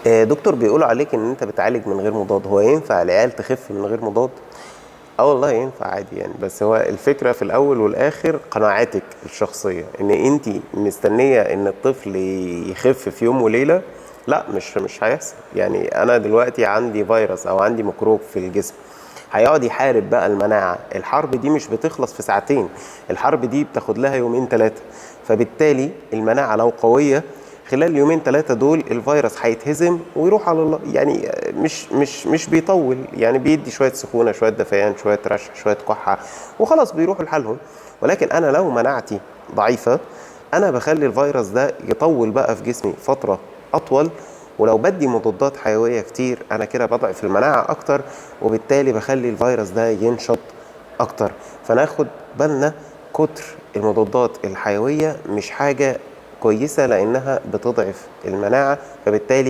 دكتور بيقولوا عليك ان انت بتعالج من غير مضاد، هو ينفع العيال تخف من غير مضاد؟ اه والله ينفع عادي يعني، بس هو الفكرة في الاول والاخر قناعاتك الشخصية ان انت مستنية ان الطفل يخف في يوم وليلة. لا، مش هيحصل. يعني انا دلوقتي عندي فيروس او عندي ميكروب في الجسم، هيقعد يحارب بقى المناعة. الحرب دي مش بتخلص في ساعتين، الحرب دي بتاخد لها يومين ثلاثة. فبالتالي المناعة لو قوية، خلال يومين ثلاثة دول الفيروس هيتهزم ويروح على الله. يعني مش بيطول، يعني بيدي شوية سخونة، شوية دفيان، شوية رشح، شوية كحة، وخلاص بيروحوا لحالهم. ولكن أنا لو مناعتي ضعيفة، أنا بخلي الفيروس ده يطول بقى في جسمي فترة أطول. ولو بدي مضادات حيوية كتير، أنا كده بضعف المناعة أكتر، وبالتالي بخلي الفيروس ده ينشط أكتر. فناخد بالنا، كتر المضادات الحيوية مش حاجة كويسة، لأنها بتضعف المناعة. فبالتالي